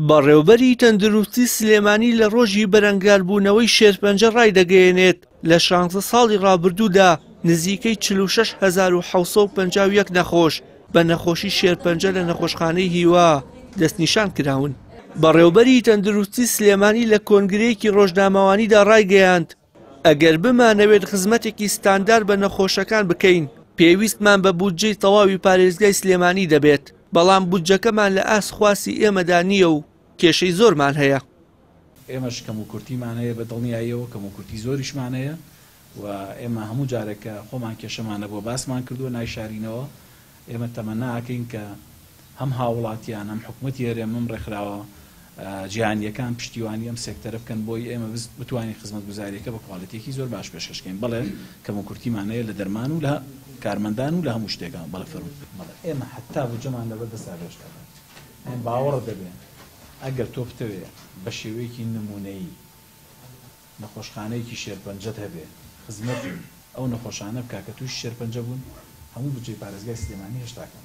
بەڕێوەبەری تەندروستی سلێمانی لە ڕۆژی بەرەنگاربوونەوەی شێرپەنجە ڕایدەگەیەنێت لە 16 ساڵی ڕابردوودا نزیکەی 46,751 نەخۆش بە نەخۆشی شێرپەنجە لە نەخۆشخانەی هیوا دەستنیشان کراون. بەڕێوەبەری تەندروستی سلێمانی لە کۆنگرەیەکی ڕۆژنامەوانیدا ڕایگەیاند ئەگەر بمانەوێت خزمەتێکی ستاندار بە نەخۆشەکان بکەین پێویستمان بە بودجەی تەواوی پارێزگای سلێمانی دەبێت، بەڵام بودجەکەمان لە ئاسخواسی ئێمەدا نییە و کێشەی زۆرمان هەیە. ئێمەش کەم و کورتیمان هەیە بە دڵنیاییەوە کەم و کورتی زۆریشمان هەیە و ئێمە هەموو جارێکە خۆمان کێشەمانە بۆ باسمان کردووە نایشارینەوە. ئێمە تەمەناکەین کە هەم هاوڵاتیان هەم حکوومەتی هەرێمم ڕێکخراوە جیهانیەکان پشتیوانی ئەم سێکتەرە بکەن بۆی ئێمە بتوانین خزمەتگوزاریەکە بە کواڵیتێکی زۆر باش پێشکەشکەین. بەڵێ کەم و کورتیمان هەیە لە دەرمان و لە کارمەندان و لە هەموو شتێکان بەڵێ فەرموو ئێمە حتا بودجەمان لەبەردەستا بێشکەکە باوەڕ دەبێن ئەگەر تۆ بتەوێ بە شێوەیەکی نمونەیی نەخۆشخانەیەکی شێرپەنجەت هەبێ خزمەتی ئەو نەخۆشانە بکا کە تووش شێرپەنجە بوون هەموو بودجەی پارێزگای سلێمانی هێشتاکەن.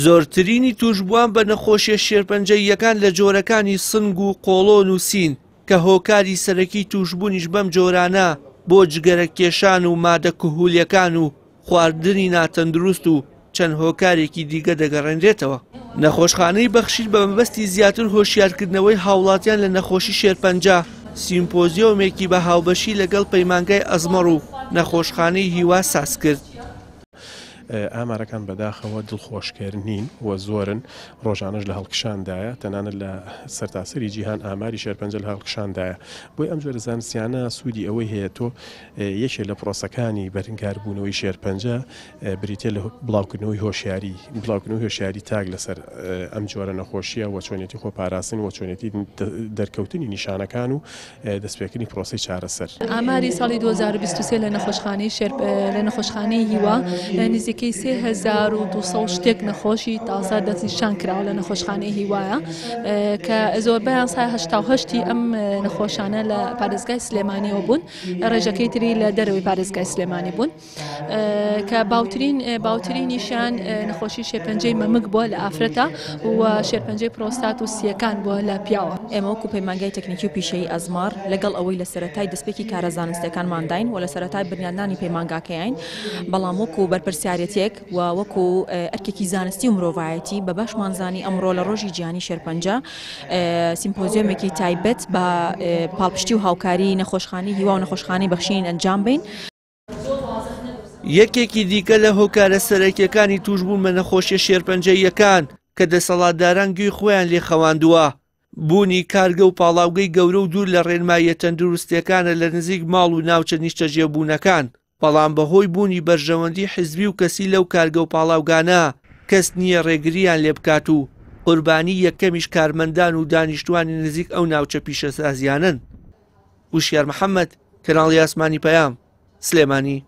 زۆرترینی توشبووان بە نەخۆشیە شێرپەنجەییەکان لە جۆرەکانی سنگ و قۆڵۆن و سین کە هۆکاری سەرەکی توشبوونیش بەم جۆرانە بۆ جگەرە کێشان و مادە کوهولیەکان و خواردنی ناتەندروست و چەند هۆکارێکی دیگە دەگەڕێنرێتەوە. نەخۆشخانەی بەخشید بە مەبەستی زیاتر هۆشیارکردنەوەی هاوڵاتیان لە نەخۆشی شێرپەنجە سیمپۆزیۆمێکی بە هاوبەشی لەگەڵ پەیمانگای ئەزمەڕ و نەخۆشخانەی هیوا ساز کرد. ئامارەکان بەداخەوە دڵخۆشکەر نین و زۆرن ڕۆژانەش لە هەڵکشاندایە تەنانەت لە سەرتاسەری جیهان ئاماری شێرپەنجە لە هەڵکشاندایە. بۆی ئەم جۆرە زانستیانە سوودی ئەوەی هەیە تۆ یەکێک لە پرۆسەکانی بەرگاربوونەوەی شێرپەنجە بریتێ لە بڵاوکردنەوەی هۆشیاری تاک لەسەر ئەم جۆرە نەخۆشیە و چۆنیەتی خۆپاراستن و چۆنیەتی دەرکەوتنی نیشانەکان و دەستپێکردنی پرۆسی چارەسەر. ئاماری ساڵی 2023 لە نەخۆشخانەی هیوا نزیکەی 3200 شتێک نەخۆشی تازە دەستنیشان کراوە لە نەخۆشخانەی هیوایە کە زۆربەیان سای 88 ئەم نەخۆشانە لە پارێزگای سلێمانیەوە بوون، ڕێژەکەی تری لە دەرەوەی پارێزگای سلێمانی بوون کە باوترینیشان نەخۆشی شێرپەنجەی مەمک بووە لە ئافرەتە و شێرپەنجەی پرۆستات و سیەکان بووە لە پیاوە. ئێمە وەکو پەیمانگای تەکنیکی و پیشەی ئەزمار لەگەڵ ئەوەی لە سەرەتای دەستپێکی کارە زانستیەکانمانداین و لە سەرەتای بنیادنانی پەیمانگاکەیان، بەڵام وەکو بەرپرسیارەتێک و وەکو ئەرکێکی زانستی و مرۆڤایەتی بە باشمانزانی ئەمڕۆ لە ڕۆژی جیهانی شێرپەنجە سیمپۆزیۆمێکی تایبەت بە پاڵپشتی و هاوکاری نەخۆشخانەی هیوا و نەخۆشخانەی بەخشین ئەنجام بین. یەکێکی دیکە لە هۆکارە سەرەکیەکانی توشبوون بە نەخۆشیە شێرپەنجەییەکان کە دەسەڵاتداران گوێی خۆیان لێ خەواندووە بوونی کارگە و پاڵاوگەی گەورە و دوور لە ڕێنماییە تەندروستیەکانە لە نزیک ماڵ و ناوچە نیشتەجێبوونەکان، بەڵام بەهۆی بوونی بەرژەوەندی حیزبی و کەسی لەو کارگە و پاڵاوگانە کەس نییە ڕێگریان لێ بکات و قوربانی یەکەمیش کارمەندان و دانیشتوانی نزیک ئەو ناوچە پیشەسازیانن. وشیار محەممەد، کەناڵی ئاسمانی پەیام، سلێمانی.